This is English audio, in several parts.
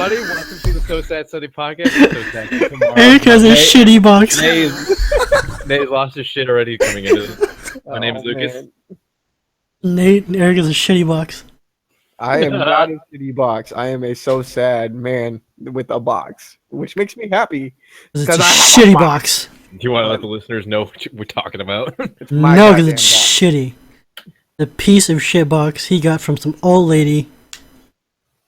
Buddy, welcome to the So Sad Sunday podcast. So sad tomorrow. Eric has a shitty box. Nate lost his shit already coming into this. My name is Lucas. Eric has a shitty box. I am not a shitty box. I am a so sad man with a box, which makes me happy. It's a 'Cause I have a shitty box. box. Do you want to let the listeners know what we're talking about? my No, because goddamn it's box. shitty. The piece of shit box he got from some old lady.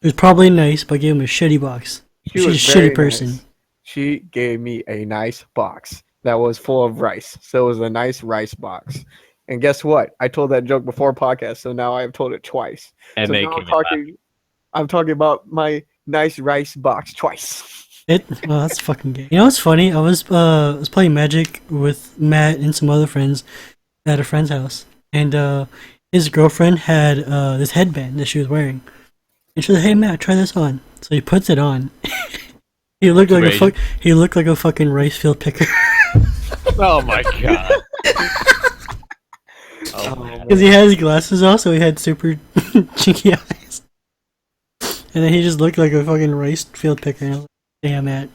It was probably nice, but gave him a shitty box. She's a was shitty very person. nice. She gave me a nice box that was full of rice. So it was a nice rice box. And guess what? I told that joke before podcast, so now I've told it twice. And So they now came I'm talking about my nice rice box twice. Well, that's fucking gay. You know what's funny? I was playing Magic with Matt and some other friends at a friend's house, and his girlfriend had this headband that she was wearing, and she said, "Hey Matt, try this on." So he puts it on. He looked like he looked like a fucking rice field picker. Oh my god. Because he had his glasses off, so he had super cheeky eyes. And then he just looked like a fucking rice field picker. And I was like, damn, Matt.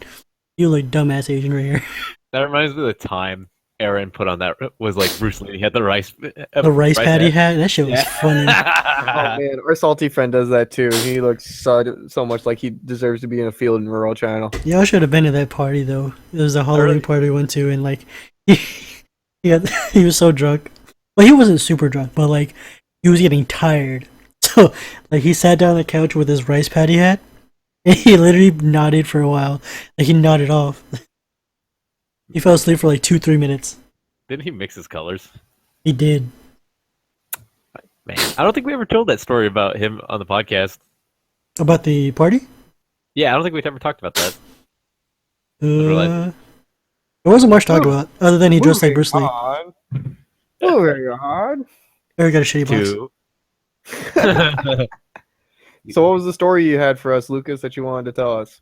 You look dumbass Asian right here. That reminds me of the time Aaron put on that was like Bruce Lee. He had the rice Patty hat. That shit was funny. Oh man, our salty friend does that too. He looks so much like he deserves to be in a field in Rural Channel. Y'all should have been to that party, though. It was a Halloween party we went to, and like, he was so drunk. Well, he wasn't super drunk, but like, he was getting tired. So, like, he sat down on the couch with his rice patty hat, and he literally nodded for a while. Like, he nodded off. He fell asleep for like 2-3 minutes. Didn't he mix his colors? He did. Man, I don't think we ever told that story about him on the podcast. About the party? Yeah, I don't think we've ever talked about that. There wasn't much to talk about, other than he dressed like Bruce Lee. Moving on. Eric got a shitty box. Two. So, what was the story you had for us, Lucas, that you wanted to tell us?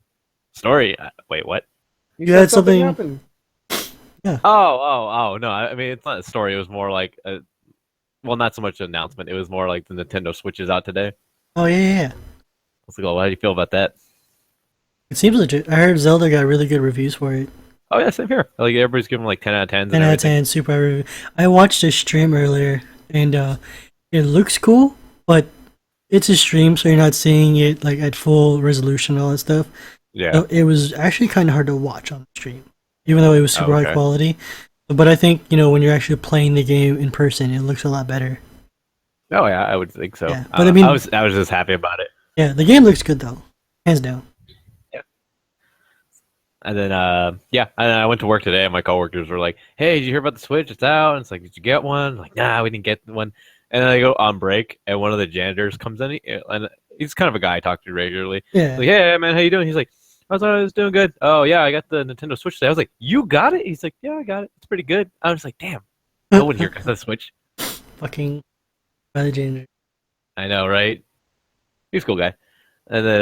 Story? Wait, what? You You said had something- happened. Oh, no. I mean, it's not a story. It was more like not so much an announcement. It was more like the Nintendo Switch is out today. Oh, yeah. I was like, well, how do you feel about that? It seems legit. I heard Zelda got really good reviews for it. Oh, yeah, same here. Like, everybody's giving like 10 out of 10s. 10 out of 10, super high review. I watched a stream earlier, and it looks cool, but it's a stream, so you're not seeing it like at full resolution and all that stuff. Yeah. So it was actually kind of hard to watch on the stream, even though it was super okay. high quality. But I think, when you're actually playing the game in person, it looks a lot better. Oh, yeah, I would think so. Yeah, but I mean- I was just happy about it. Yeah, the game looks good, though. Hands down. And then, and I went to work today, and my coworkers were like, "Hey, did you hear about the Switch? It's out." And it's like, "Did you get one?" I'm like, "Nah, we didn't get one." And then I go on break, and one of the janitors comes in, and he's kind of a guy I talk to regularly. Yeah. Like, "Hey, man, how you doing?" He's like, "I was doing good." "Oh, yeah, I got the Nintendo Switch today." I was like, "You got it?" He's like, "Yeah, I got it. It's pretty good." I was like, "Damn, no one here got the Switch." Fucking by the janitor. I know, right? He's a cool guy. And then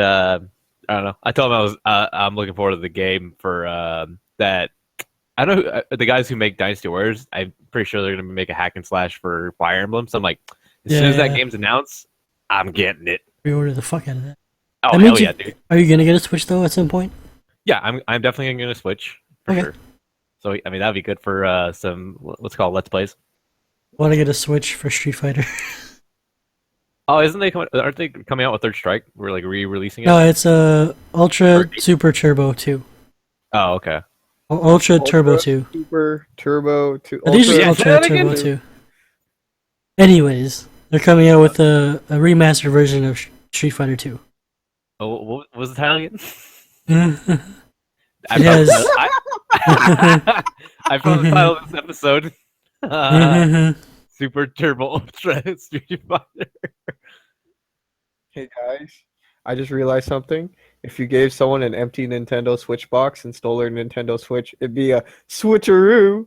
I don't know. I told him I'm looking forward to the game for that. I don't know the guys who make Dynasty Warriors. I'm pretty sure they're going to make a hack and slash for Fire Emblem. So I'm like, as soon as that Yeah. game's announced, I'm getting it. Reorder the fuck out of that. Oh That hell means yeah, dude! Are you gonna get a Switch though at some point? Yeah, I'm definitely going to switch for Okay. sure. So I mean that'd be good for some what's called Let's Plays. Want to get a Switch for Street Fighter? Oh, aren't they coming out with Third Strike? We're like re-releasing it. No, it's Ultra 30. Super Turbo 2. Oh, okay. Ultra Turbo 2. Super Turbo 2. I think it's just Yeah, say Ultra that again. Turbo 2. Anyways, they're coming out with a remastered version of Street Fighter 2. Oh, what was the title again? Yes. I found the title of this episode. Super Turbo Ultra Street Fighter. Hey guys, I just realized something. If you gave someone an empty Nintendo Switch box and stole their Nintendo Switch, it'd be a switcheroo.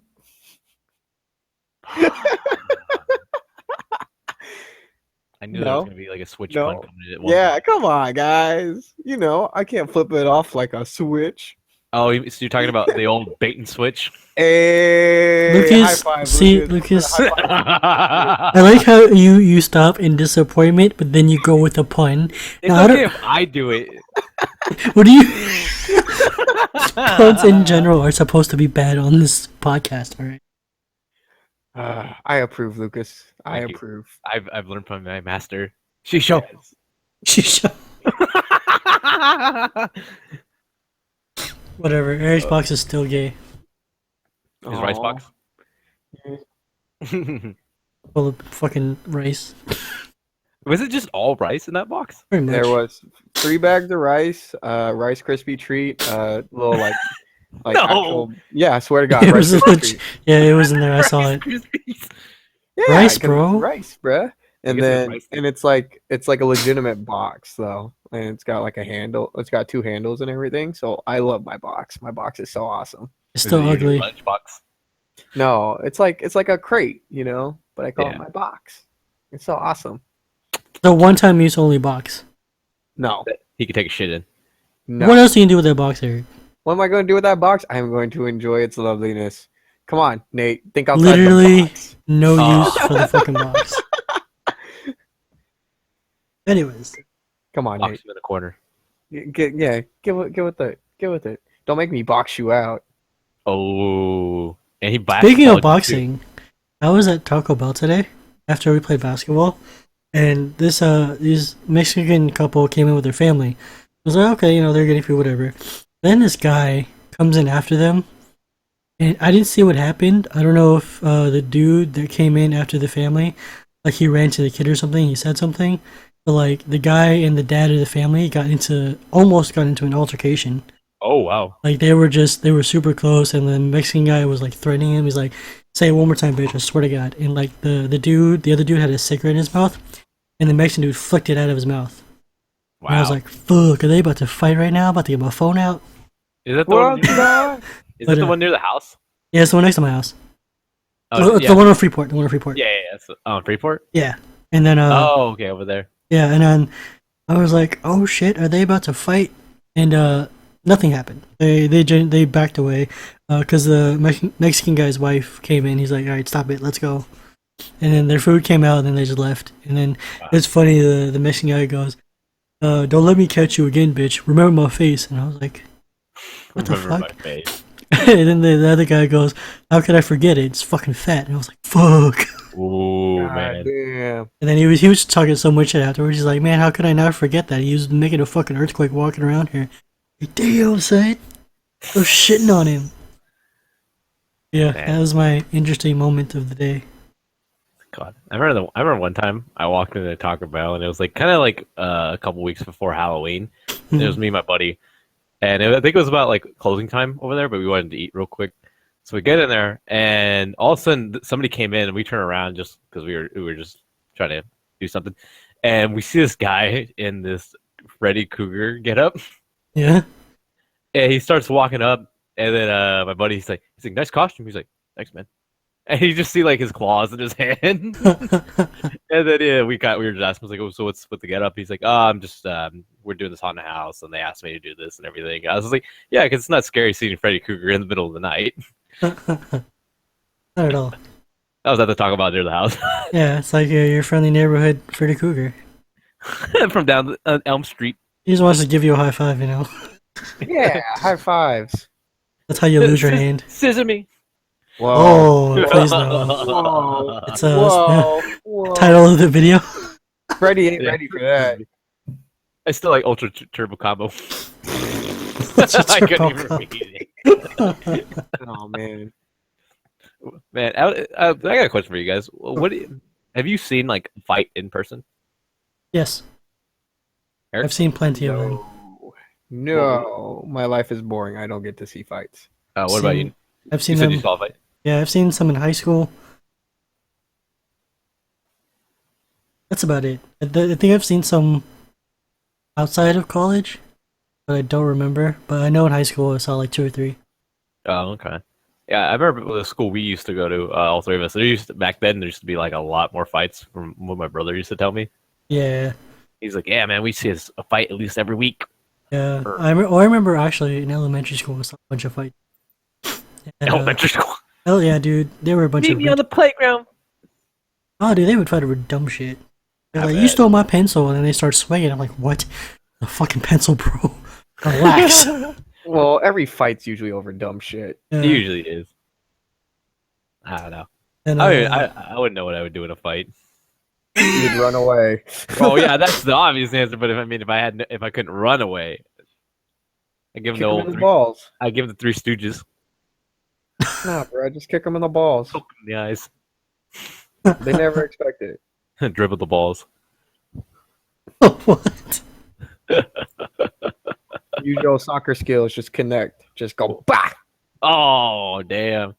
I knew there was No. gonna be like a Switch No. pun coming in at one Yeah, point. come on, guys. I can't flip it off like a switch. Oh, so you're talking about the old bait and switch? Hey, Lucas, high five, see, Lucas. Lucas. High I like how you stop in disappointment, but then you go with a pun. It's Now, I okay don't- if I do it. What do you? Puns in general are supposed to be bad on this podcast, all right? I approve, Lucas. I Thank you. approve. I've learned from my master. Shisho. Yes. Whatever. Eric's box is still gay. His rice Aw. box. Full of fucking rice. Was it just all rice in that box? Pretty much. There was 3 bags of rice, Rice Krispie treat, little like No. actual. Yeah, I swear to God, It Rice was Krispie legit- treat. Yeah, it was in there. I saw it. Krispies. Yeah, Rice, 'cause bro. Rice, bruh. And guess it's then rice. and it's like a legitimate box though, and it's got like a handle. It's got 2 handles and everything. So I love my box. My box is so awesome. It's Is still it your ugly. Lunchbox. No, it's like a crate, you know, but I call Yeah. it my box. It's so awesome. The one-time use only box. No, He could take a shit in. no. What else do you do with that box, Eric? What am I going to do with that box? I'm going to enjoy its loveliness. Come on, Nate. Think outside Literally- the box. No Oh. use for the fucking box. Anyways, Come on, Box Nate. him in the corner. Get with it. Don't make me box you out. Oh, and he speaking of basketballed you, too. boxing, I was at Taco Bell today after we played basketball, and these Mexican couple came in with their family. I was like, okay, you know, they're getting food, whatever. Then this guy comes in after them, and I didn't see what happened. I don't know if the dude that came in after the family, like he ran to the kid or something, he said something, but like the guy and the dad of the family almost got into an altercation. Oh wow. Like they were super close, and the Mexican guy was like threatening him. He's like, "Say it one more time, bitch! I swear to God!" And like the other dude had a cigarette in his mouth, and the Mexican dude flicked it out of his mouth. Wow. And I was like, "Fuck! Are they about to fight right now? About to get my phone out?" is that the one? What? the- Is But, that the one near the house? Yeah, it's the one next to my house. Oh, It's yeah. the one on Freeport. The one on Freeport. Yeah, it's on Freeport. Yeah. And then Oh, okay, over there. yeah, and then I was like, "Oh shit! Are they about to fight?" And nothing happened. They backed away because the Mexican guy's wife came in. He's like, "All right, stop it, let's go." And then their food came out, and then they just left. And then Wow. it's funny. The Mexican guy goes, "Don't let me catch you again, bitch. Remember my face." And I was like, "What the Remember fuck?" my face. And then the other guy goes, "How could I forget it? It's fucking fat." And I was like, "Fuck." Ooh, God man. damn. And then he was talking so much shit afterwards. He's like, "Man, how could I not forget that? He was making a fucking earthquake walking around here." Like, damn, son. I was shitting on him. Yeah, Man. that was my interesting moment of the day. God, I remember one time I walked into Taco Bell and it was like kind of like a couple weeks before Halloween. And it was me and my buddy, and I think it was about like closing time over there, but we wanted to eat real quick. So we get in there, and all of a sudden somebody came in, and we turn around just because we were just trying to do something, and we see this guy in this Freddy Krueger getup, Yeah? and he starts walking up, and then my buddy he's like, nice costume. He's like, thanks, man. And you just see like his claws in his hand, and then yeah, we were just asking, like, oh, so what's with the getup? He's like, oh, I'm just we're doing this haunted house, and they asked me to do this and everything. I was like, yeah, because it's not scary seeing Freddy Krueger in the middle of the night. Not at all. I was at the Taco Bell near the house Yeah, it's like your friendly neighborhood Freddy Krueger. from down Elm Street. He just wants to give you a high five, you know? Yeah, high fives. That's how you lose your hand. Scissor me. Whoa. Oh, please no. Whoa. It's Whoa. Title of the video. Freddy ain't ready for that. I still like Ultra Turbo Combo. Ultra I couldn't Turbo even Combo. read it. Oh man. Man, I got a question for you guys. Have you seen like a fight in person? Yes, Eric? I've seen plenty of them. No, my life is boring. I don't get to see fights. What about you? I've You seen said them. you saw a fight. Yeah, I've seen some in high school. That's about it. I think I've seen some outside of college, but I don't remember. But I know in high school I saw like 2 or 3. Oh, okay. Yeah, I remember the school we used to go to, all three of us. Back then, there used to be like a lot more fights from what my brother used to tell me. Yeah. He's like, yeah, man, we see a fight at least every week. Yeah, Or- I remember actually in elementary school, we saw a bunch of fights. And, Elementary school. oh yeah, dude, they were a bunch Meet of me on the playground. oh, dude, they would fight over dumb shit. They're I like, "You bet. stole my pencil," and then they start swinging. I'm like, "What? The fucking pencil, bro? Relax." Well, every fight's usually over dumb shit. Yeah. It usually is. I don't know. And, I wouldn't know what I would do in a fight. You'd run away. Oh yeah, that's the obvious answer. But if I couldn't run away, I give Kick him the him in old the three. balls. I give him the Three Stooges. Nah, bro, just kick him in the balls. Poke him in the eyes. They never expected it. Dribble the balls. what? Use your soccer skills. Just connect. Just go bah. Oh damn.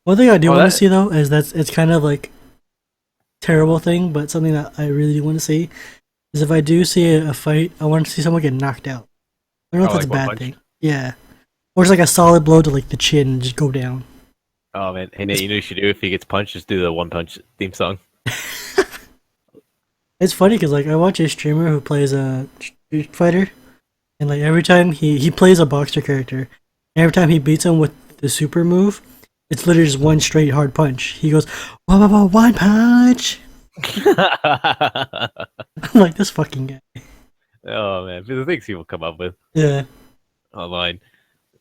One thing I do Oh, want that- to see though is it's kind of like terrible thing, but something that I really do want to see is if I do see a fight, I want to see someone get knocked out. I don't know if Oh, that's a like one bad punch? thing. Yeah, or just like a solid blow to like the chin and just go down. Oh man. Hey Nate, you know what you should do if he gets punched? Just do the One Punch theme song. It's funny because like I watch a streamer who plays a Street Fighter, and like every time he plays a boxer character, and every time he beats him with the super move, it's literally just one straight hard punch. He goes, one punch. I'm like, this fucking guy. Oh man, the things people come up with Yeah. online.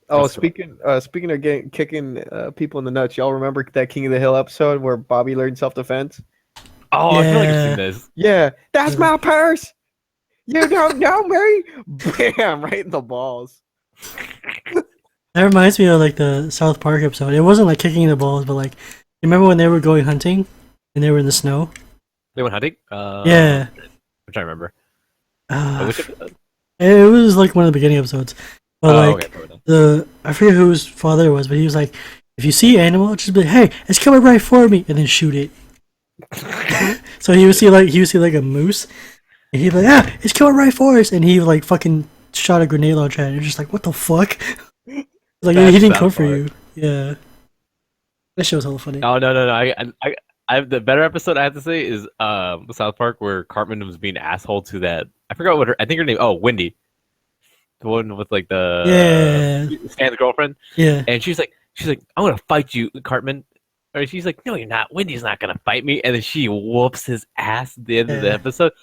Oh, That's cool. speaking of kicking people in the nuts, y'all remember that King of the Hill episode where Bobby learned self defense? Oh, I feel like I've Yeah. seen this. Yeah, that's Yeah. my purse. You don't know me. Bam! Right in the balls. That reminds me of like the South Park episode. It wasn't like kicking the balls, but like, you remember when they were going hunting and they were in the snow? They went hunting. Yeah. I'm trying to remember. Uh, Which episode? it was like one of the beginning episodes. But Oh, like, okay. Probably not. I forget whose father it was, but he was like, if you see an animal, just be like, hey, it's coming right for me, and then shoot it. So he would see like a moose, and he'd be like, it's coming right for us, and he like fucking shot a grenade launcher at it. And just like, what the fuck? Like That's he didn't South come for Park. you. Yeah, that shit was hella funny. Oh no! I have the better episode I have to say is South Park where Cartman was being an asshole to that. I forgot what I think her name. Oh, Wendy, the one with like the Stan's girlfriend, Yeah, and she's like, I'm gonna fight you, Cartman. Or she's like, no, you're not. Wendy's not gonna fight me, and then she whoops his ass at the end of the Yeah. episode.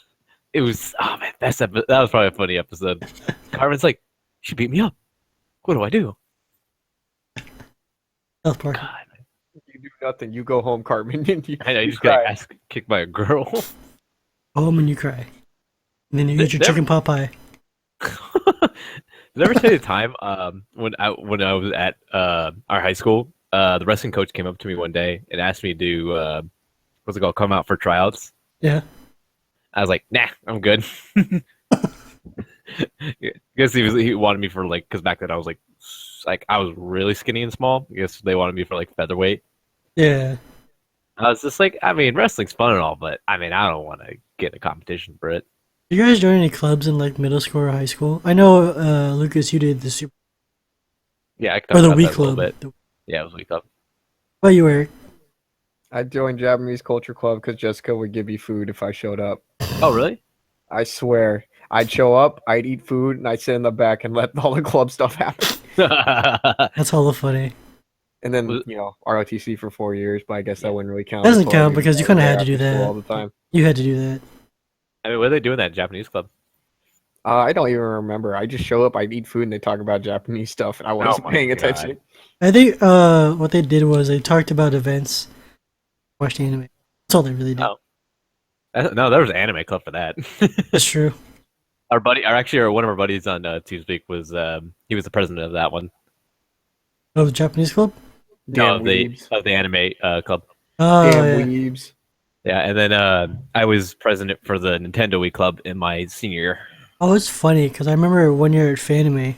It was man, that was probably a funny episode. Cartman's like, she beat me up. What do I do? South Park. God, You do nothing. You go home, Cartman. And you, I know you you just got cry. ass kicked by a girl. Go home and you cry, and then you eat your There- chicken pot pie. Did I ever tell you the time when I was at our high school, the wrestling coach came up to me one day and asked me to what's it called, come out for tryouts. Yeah, I was like, nah, I'm good. I guess he wanted me for like, because back then I was like I was really skinny and small. I guess they wanted me for like featherweight. yeah. I was just like, I mean, wrestling's fun and all, but I mean, I don't want to get in a competition for it. You guys join any clubs in like middle school or high school? I know, Lucas, you did the super Yeah, I could or talk the about week that a little club. bit. Yeah, it was week up. What you Eric? I joined Japanese Culture Club because Jessica would give me food if I showed up. Oh, really? I swear. I'd show up, I'd eat food, and I'd sit in the back and let all the club stuff happen. That's hella funny. And then, Was- ROTC for 4 years, but I guess that wouldn't really count. Doesn't as count well, because you I was kinda there had to do after school that. all the time. You had to do that. I mean, what are they doing at Japanese club? I don't even remember. I just show up, I'd eat food, and they talk about Japanese stuff, and I wasn't my paying God. attention. I think what they did was they talked about events, watched anime. That's all they really did. Oh. No, there was an anime club for that. That's true. One of our buddies on TeamSpeak was he was the president of that one. Oh, the Japanese club? No, Damn the weebs. of the anime club. Oh, Damn yeah. weebs. Yeah, and then I was president for the Nintendo Wii club in my senior year. Oh, it's funny because I remember one year at Fanime,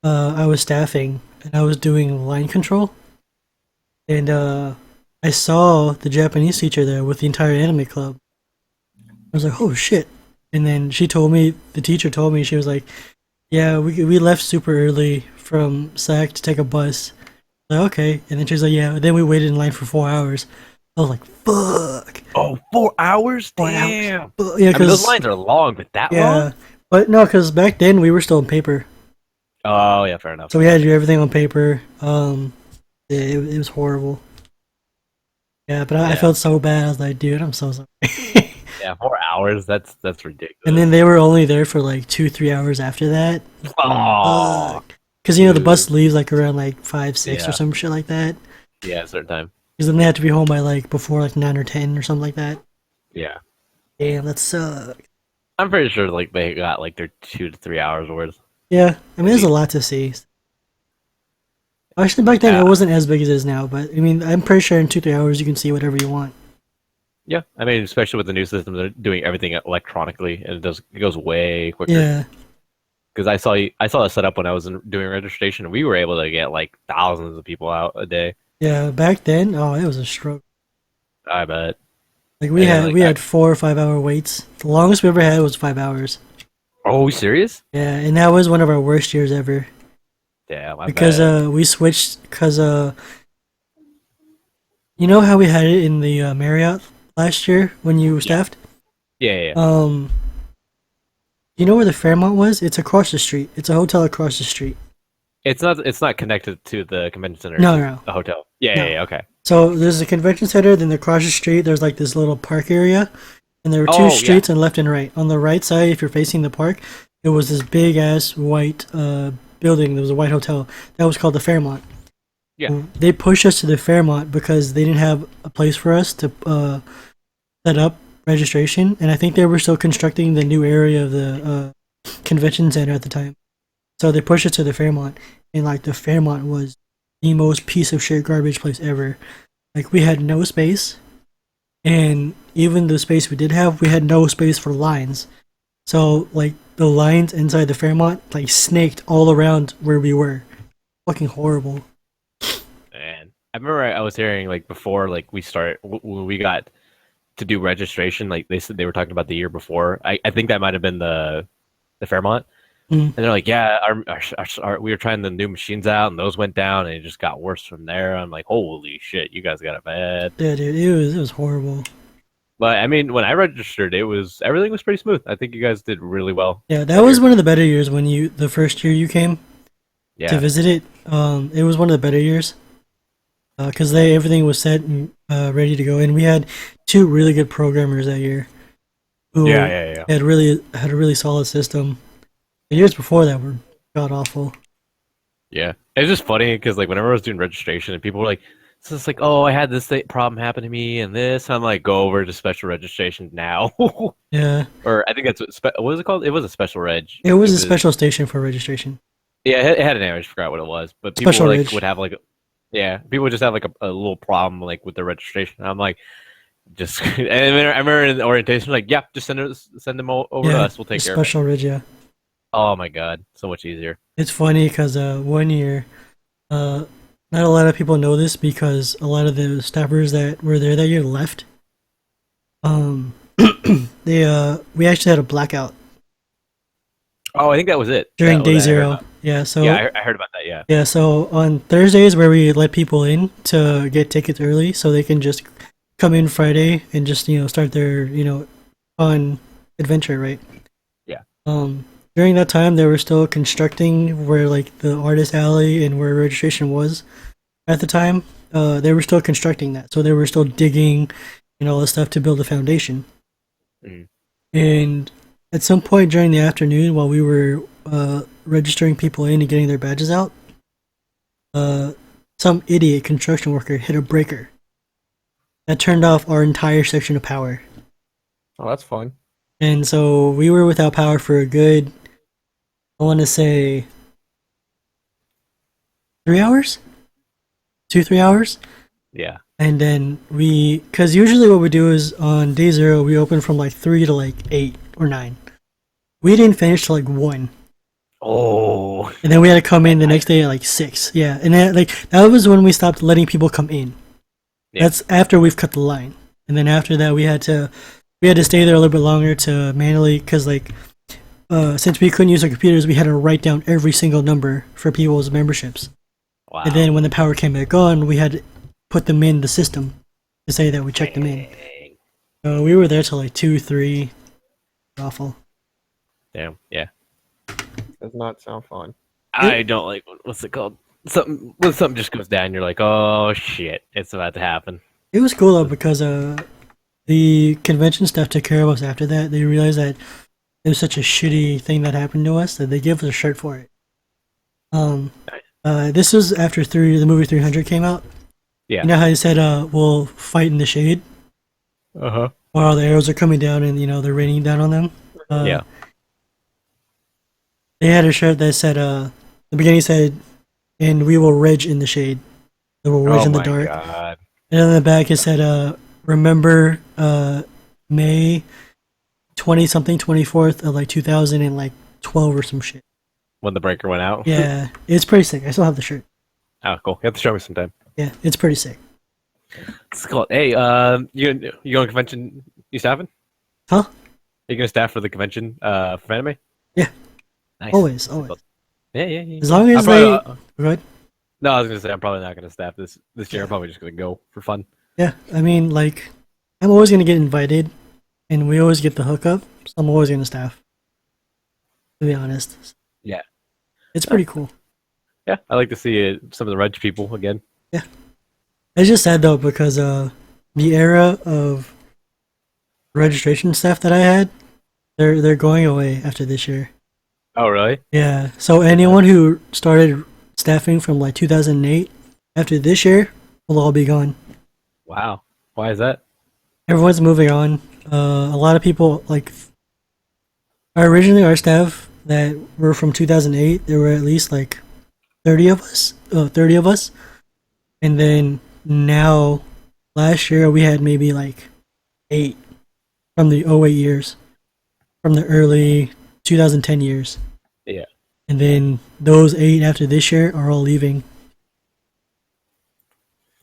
I was staffing and I was doing line control, and I saw the Japanese teacher there with the entire anime club. I was like, "Oh shit!" And then the teacher told me, she was like, "Yeah, we left super early from SAC to take a bus." I'm like, okay, and then she was like, "Yeah." Then we waited in line for 4 hours. I was like, "Fuck!" Oh, 4 hours? 4 hours. Damn. Yeah, I mean, those because lines are long, but that long? yeah, But no, because back then we were still on paper, Oh yeah, fair enough. so we had to do everything on paper. It was horrible. Yeah, but I Yeah. felt so bad. I was like, dude, I'm so sorry. Yeah, 4 hours. That's ridiculous. And then they were only there for like 2-3 hours after that. oh Because the bus dude. leaves like around like 5-6 or Yeah. some shit like that. Yeah, certain time. Because then they had to be home by like before like 9 or 10 or something like that. Yeah, Damn, that sucks. I'm pretty sure like they got like their 2 to 3 hours worth. Yeah, I mean, there's a lot to see. Actually, back then Yeah. it wasn't as big as it is now, but I mean, I'm pretty sure in 2-3 hours you can see whatever you want. Yeah, I mean, especially with the new system, they're doing everything electronically, and it goes way quicker. Yeah, Because I saw it set up when I was doing registration, and we were able to get like thousands of people out a day. yeah. Back then, oh, it was a struggle. I bet. Like we And had like, we had 4 or 5 hour waits. The longest we ever had was 5 hours. Oh, serious? Yeah, and that was one of our worst years ever Damn, I because bet. we switched because you know how we had it in the Marriott last year when you staffed. Yeah. You know where the Fairmont was? It's across the street. It's a hotel across the street. It's not connected to the convention center. No, it's no, just a hotel. Yeah, No. okay. So there's a convention center, then across the street there's like this little park area, and there were two Oh, yeah. streets on left and right. On the right side, if you're facing the park, it was this big ass white building. There was a white hotel that was called the Fairmont. Yeah. They pushed us to the Fairmont because they didn't have a place for us to set up registration, and I think they were still constructing the new area of the convention center at the time. So they pushed us to the Fairmont, and like the Fairmont was the most piece of shit garbage place ever. Like we had no space, and even the space we did have, we had no space for lines. So like the lines inside the Fairmont like snaked all around where we were. Fucking horrible. And I remember I was hearing like before like we started when we got to do registration, like they said they were talking about the year before. I think that might have been the Fairmont. Mm. And they're like, yeah, we were trying the new machines out, and those went down, and it just got worse from there. I'm like, holy shit, you guys got it bad. Yeah, dude, it was horrible. But I mean, when I registered, everything was pretty smooth. I think you guys did really well. Yeah, that was one of the better years when the first year you came to Yeah, visit it. It was one of the better years because everything was set and ready to go, and we had two really good programmers that year who yeah. had a really solid system. The years before that were god awful. Yeah, it's just funny because like whenever I was doing registration, and people were like, "So it's like, oh, I had this problem happen to me, and this." I'm like, "Go over to special registration now," Yeah, or I think that's what was it called? It was a special reg. it was a special station for registration. Yeah, it had a name. I just forgot what it was. But people Special were, like reg. would have like, yeah, people would just have like a little problem like with their registration. I'm like, just and I remember in the orientation like, yeah, just send them over to Yeah, us. We'll take care of it. special reg. Yeah, Oh my god, so much easier. it's funny because one year, not a lot of people know this because a lot of the staffers that were there that year left. We actually had a blackout Oh, I think that was it. during That day was- I heard zero. about- Yeah, so Yeah, I heard about that. Yeah. yeah, so on Thursdays where we let people in to get tickets early so they can just come in Friday and just, start their, fun adventure, right? Yeah. During that time they were still constructing where like the artist alley and where registration was at the time. They were still constructing that. So they were still digging and all this stuff to build a foundation. Mhm. And at some point during the afternoon while we were registering people in and getting their badges out, some idiot construction worker hit a breaker that turned off our entire section of power. Oh, that's fun. And so we were without power for a good, I want to say, 3 hours? 2-3 hours? Yeah. And then because usually what we do is on day zero, we open from like 3 to like 8 or 9. We didn't finish till like 1. Oh. And then we had to come in the next day at like 6. Yeah. And then, that was when we stopped letting people come in. Yeah. That's after we've cut the line. And then after that, we had to stay there a little bit longer to manually, because since we couldn't use our computers, we had to write down every single number for people's memberships. Wow. And then when the power came back on, we had to put them in the system to say that we checked them in. Dang. So we were there till like 2, 3. Awful. Damn. Yeah. Does not sound fun. I don't like what's it called? Something when something just goes down, you're like, oh shit, it's about to happen. It was cool though because the convention staff took care of us after that. They realized that it was such a shitty thing that happened to us that they gave us a shirt for it. This was after the movie 300 came out. Yeah. You know how they said we'll fight in the shade Uh-huh. while the arrows are coming down and they're raining down on them. Yeah. They had a shirt that said the beginning said, "And we will reg in the shade. We will reg Oh in the my dark." god. And on the back it said, "Remember May 20 something 24th of like 2012 or some shit." When the breaker went out. Yeah, it's pretty sick. I still have the shirt. Oh, cool. You have to show me sometime. Yeah, it's pretty sick. It's cool. Hey, you going to convention? You staffing? Huh? Are you gonna staff for the convention for anime? Yeah. Nice. Always. Yeah. As long as I'll they probably, good. no, I was gonna say I'm probably not gonna staff this year. I'm probably just gonna go for fun. Yeah, I mean, like, I'm always gonna get invited, and we always get the hookup. So I'm always gonna staff. To be honest. Yeah. It's pretty cool. Yeah, I like to see some of the Reg people again. It's just sad though because the era of registration staff that I had, they're going away after this year. Oh, really? Yeah. So anyone who started staffing from like 2008 after this year will all be gone. Wow. Why is that? Everyone's moving on. A lot of people like originally our staff that were from 2008. There were at least like 30 of us. 30 of us, and then now last year we had maybe like 8 from the '08 years, from the early 2010 years. Yeah. And then those 8 after this year are all leaving.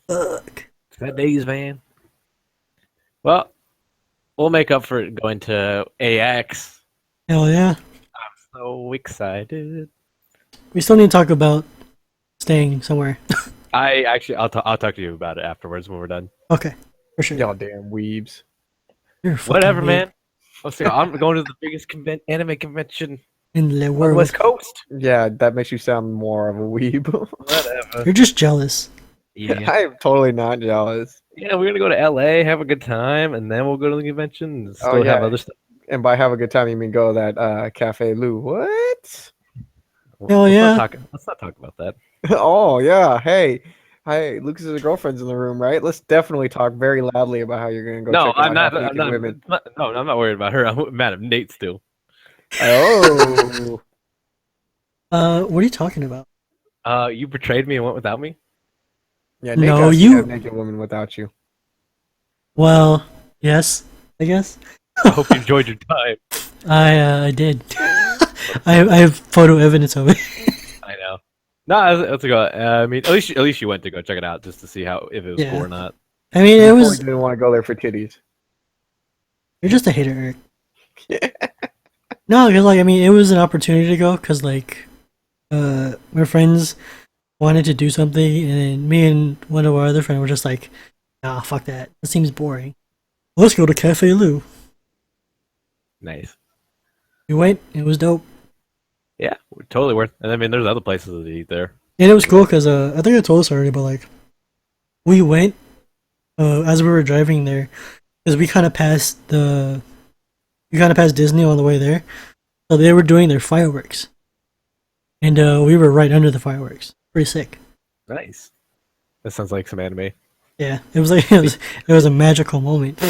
Fuck. Sad days, man. Well, we'll make up for it going to AX. Hell yeah. So excited. We still need to talk about staying somewhere. I'll talk to you about it afterwards when we're done. Okay, for sure. Y'all damn weebs. You're a fucking Whatever, weeb man. Let's see. I'm going to the biggest anime convention in the on the world. West Coast. Yeah, that makes you sound more of a weeb. Whatever. You're just jealous. Yeah. I am totally not jealous. Yeah, we're gonna go to LA, have a good time, and then we'll go to the convention and still yeah. have other stuff. And by have a good time, you mean go to that Cafe Lou. What? Hell Let's yeah. not talk about that. Oh, yeah. Hey, Lucas's girlfriend's in the room, right? Let's definitely talk very loudly about how you're going to go No, check out I'm not. half-naked women. No, I'm not worried about her. I'm mad at Nate still. Oh. What are you talking about? You betrayed me and went without me. Yeah, Nate No, got to see you- a naked woman without you. Well, yes, I guess. I hope you enjoyed your time. I did. I have photo evidence of it. I know. No, let's go. I mean, at least you went to go check it out just to see if it was Yeah. cool or not. I mean, it You was. didn't want to go there for titties. You're just a hater, Eric. No, because like I mean, it was an opportunity to go because like, my friends wanted to do something, and then me and one of our other friends were just like, "Nah, fuck that. That seems boring. Let's go to Cafe Lou." Nice. We went. It was dope, Yeah, totally worth. And I mean, there's other places to eat there. and it was cool because I think I told this already, but like, we went as we were driving there because we kind of passed Disney on the way there, so they were doing their fireworks, and we were right under the fireworks. Pretty sick. Nice. That sounds like some anime. Yeah, it was like it was a magical moment.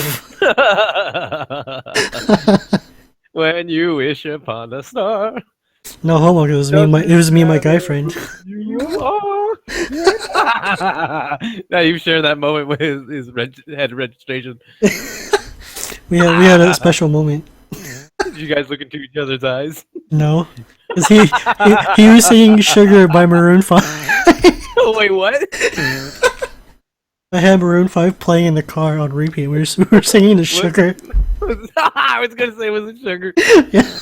When you wish upon a star, No homo, it was me and my guy friend. you are. Now you share that moment with his head registration. We had a special moment. Did you guys look into each other's eyes? No, because he was singing "Sugar" by Maroon 5. Oh, wait, what? I had Maroon 5 playing in the car on repeat. We were singing the "Sugar." I was gonna say, was it sugar? Yeah.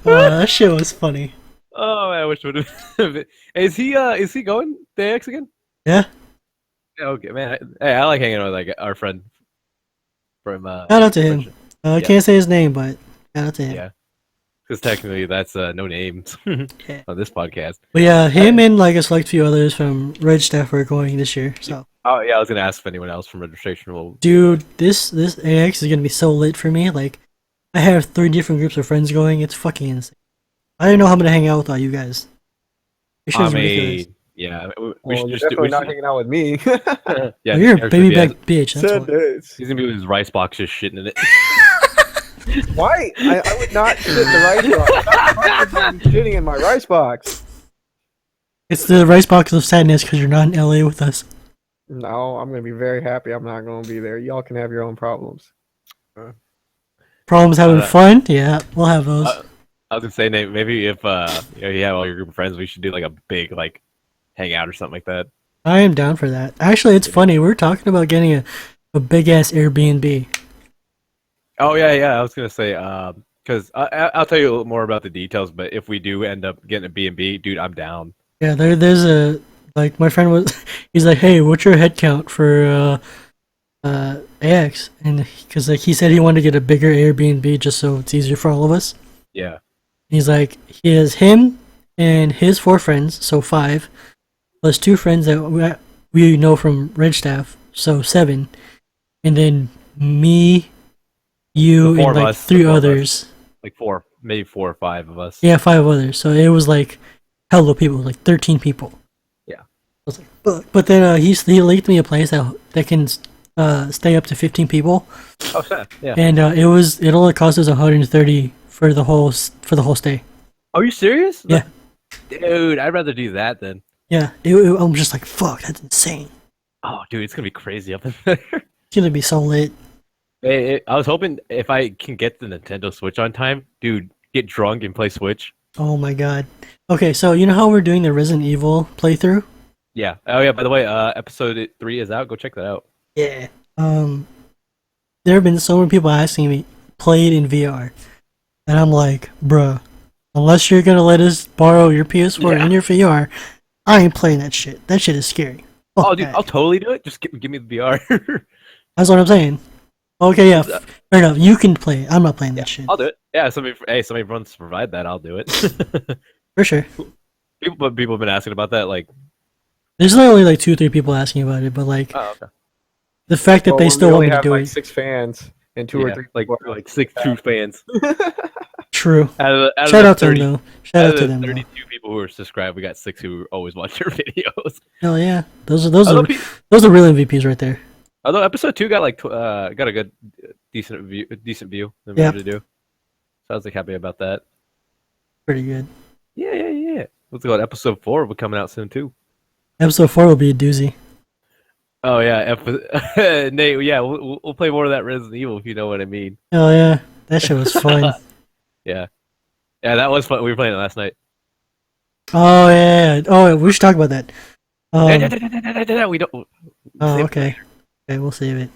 That shit was funny. Oh man, I wish it would have. Is he going to AX again? Yeah. Yeah, okay, man. Hey, I like hanging out with like our friend from Shout out to him. Friendship. I Yeah. can't say his name, but shout out to him. Yeah, because technically that's no names Yeah. on this podcast. But yeah, him and like a select few others from Red Staff are going this year. So, Oh yeah, I was gonna ask if anyone else from registration will. dude, this AX is gonna be so lit for me. Like, I have 3 different groups of friends going. It's fucking insane. I don't know how I'm gonna hang out with all you guys. This shit's ridiculous. Yeah, we Well, should you're just do. definitely We not should, hanging out with me. yeah, Oh, you're a Eric's baby gonna be- back bitch. That's Said why. this. He's gonna be with his rice box just shitting in it. Why? I would not shit in the rice box. I'm shitting in my rice box. It's the rice box of sadness because you're not in LA with us. No, I'm gonna be very happy. I'm not gonna be there. Y'all can have your own problems. Problems having Uh, fun? Yeah, we'll have those. I was gonna say, Nate, maybe if you have all your group of friends, we should do like a big like hangout or something like that. I am down for that. Actually, it's funny. We're talking about getting a big ass Airbnb. Oh yeah. I was gonna say, because I'll tell you a little more about the details. But if we do end up getting a B&B, dude, I'm down. Yeah, there's a like my friend was. He's like, hey, what's your head count for AX? And because like he said he wanted to get a bigger Airbnb just so it's easier for all of us. Yeah. He's like, he has him and his 4 friends, so 5, plus 2 friends that we know from Red Staff, so 7, and then me, you, The 4 and of like us, 3 the 4 of us. others. Like 4, maybe 4 or 5 of us. Yeah, 5 others. So it was like hella people, like 13 people. Yeah. I was like, fuck. But then he linked me a place that can stay up to 15 people, Oh, sad. Yeah. and it only cost us 130 for the whole stay. Are you serious? Yeah. Dude, I'd rather do that than. Yeah, I'm just like, fuck, that's insane. Oh, dude, it's gonna be crazy up in there. It's gonna be so lit. I was hoping if I can get the Nintendo Switch on time, dude, get drunk and play Switch. Oh my god. Okay, so you know how we're doing the Resident Evil playthrough? Yeah. Oh yeah. By the way, episode 3 is out. Go check that out. Yeah. There have been so many people asking me, play it in VR. And I'm like, bruh, unless you're gonna let us borrow your PS4 Yeah. and your VR, I ain't playing that shit. That shit is scary. Fuck Oh, dude, that. I'll totally do it. Just give me the VR. That's what I'm saying. Okay, yeah, fair enough. You can play it. I'm not playing that shit. I'll do it. Yeah. Somebody wants to provide that. I'll do it. For sure. People have been asking about that. Like, There's only like 2-3 people asking about it, but like oh, okay. the fact that Well, they we still only want me to have do like it. 6 fans and 2 or Yeah, 3 like people. 6 true fans. True. Out of Shout the out to them 30 though. Shout out out of to the them though. 32 people who are subscribed, we got 6 who always watch your videos. Hell yeah. Those are Although, those are real MVPs right there. although episode 2 got like got a good decent view than we Yep. usually do. So I was like happy about that. Pretty good. Yeah. What's it called? Episode 4 will be coming out soon too. Episode 4 will be a doozy. Oh yeah, Nate. Yeah, we'll play more of that Resident Evil if you know what I mean. Oh yeah. That shit was fun. Yeah, that was fun. We were playing it last night. Oh yeah. Oh, we should talk about that. We don't. Oh, save it okay. later. Okay, we'll save it.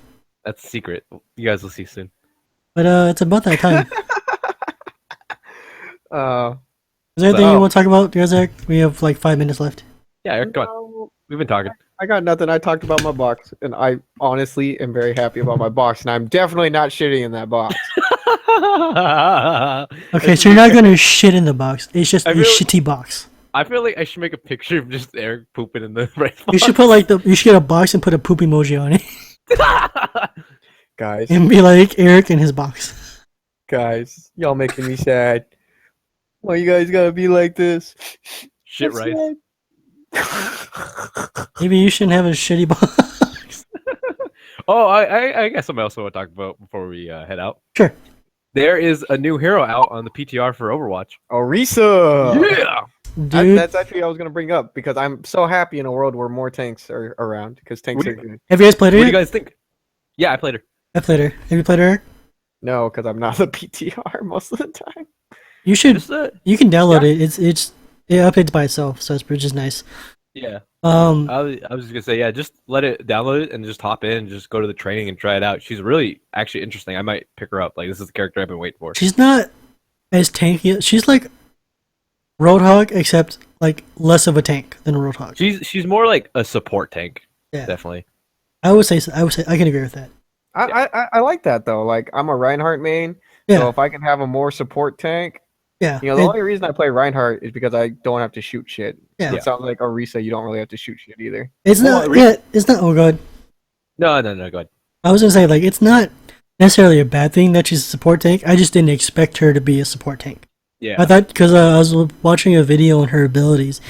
That's a secret. You guys will see soon. But it's about that time. Is there anything you Oh. want to talk about, guys? Eric? We have like 5 minutes left. Yeah, Eric, come on. We've been talking. I got nothing. I talked about my box, and I honestly am very happy about my box, and I'm definitely not shitting in that box. Okay, so you're not gonna shit in the box. It's just I a feel- shitty box. I feel like I should make a picture of just Eric pooping in the right You should put like you should get a box and put a poop emoji on it Guys, and be like Eric in his box. guys, y'all making me sad. Why you guys gotta be like this? Shit, I'm right? sad. Maybe you shouldn't have a shitty box. Oh, I got something else I want to talk about before we head out. Sure. There is a new hero out on the PTR for Overwatch. Orisa. Yeah. Dude, That's actually what I was gonna bring up because I'm so happy in a world where more tanks are around because tanks What are do good. have you guys played What her do you yet? guys think? Yeah, I played her. I played her. Have you played her, Eric? No, because I'm not the PTR most of the time. You should. Just, You can download it. It updates by itself, so it's just nice. yeah. Um, I was just gonna say, yeah, just let it download it and just hop in and just go to the training and try it out. She's really actually interesting. I might pick her up. Like, this is the character I've been waiting for. she's not as tanky. She's like Roadhog, except like less of a tank than Roadhog. She's more like a support tank. Yeah. Definitely. I would say I can agree with that. I like that though. Like I'm a Reinhardt main, so Yeah, if I can have a more support tank, yeah, the only reason I play Reinhardt is because I don't have to shoot shit. Yeah. So it sounds like Orisa, you don't really have to shoot shit either. it's Well, not. Yeah, it's not. Oh god, No, go ahead. I was gonna say like it's not necessarily a bad thing that she's a support tank. I just didn't expect her to be a support tank. Yeah. I thought because I was watching a video on her abilities,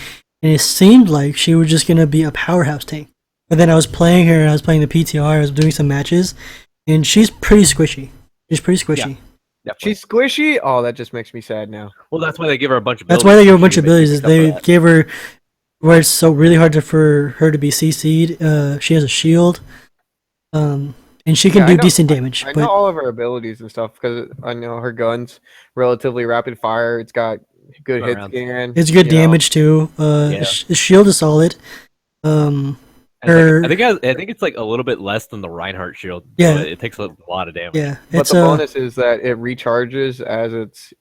and it seemed like she was just gonna be a powerhouse tank. But then I was playing her, and I was playing the PTR. I was doing some matches, and she's pretty squishy. She's pretty squishy. Definitely. She's squishy. Oh, that just makes me sad now. Well, that's why they give her a bunch of. That's abilities, why they give her a so bunch she of can abilities. make Is up for they that. gave her where it's so really hard for her to be CC'd. She has a shield, and she can Yeah, I do know- decent damage. I know But all of her abilities and stuff because I know her gun's relatively rapid fire. It's got good hit Around. scan. it's good you know. damage too. Yeah. The shield is solid. Her- I think it's like a little bit less than the Reinhardt shield. Yeah. but it takes a lot of damage. Yeah, But it's the bonus is that it recharges as it's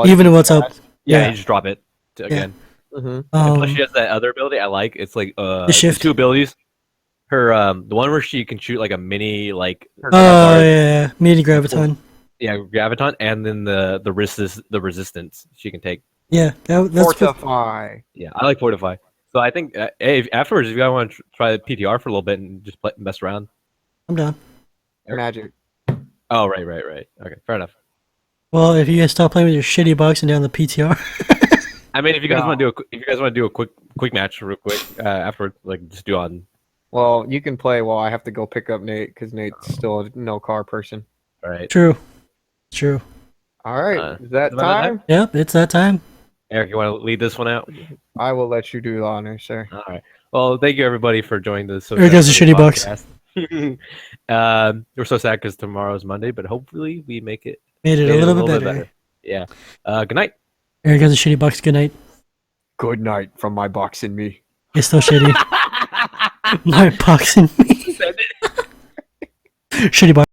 even what's up. Yeah, Yeah. you just drop it again. hmm And plus, she Um, has that other ability I like. It's like The shift. two abilities. Her the one where she can shoot like a mini like Her oh Graviton. yeah, mini graviton. yeah graviton, and then the resistance she can take. Yeah, that's Fortify. Yeah, I like fortify. So I think hey, afterwards, if you guys want to try the PTR for a little bit and just mess around. I'm down. Magic. Oh right. Okay, fair enough. Well, if you guys stop playing with your shitty box and down the PTR, I mean, if you guys No. want to do a quick match real quick afterwards, like just do on. Well, you can play while I have to go pick up Nate because Nate's still a no car person. All right, true, true. All right, Uh, is that is that time? Yep, it's that time. Eric, you want to lead this one out? I will let you do the honor, sir. All right. Well, thank you everybody for joining the. So There goes the shitty box. We're so sad because tomorrow's Monday, but hopefully we make it Made it made a it little bit better. Yeah. Good night. There goes the shitty box. Good night. Good night from my box and me. It's still shitty. My box and me. Shitty box.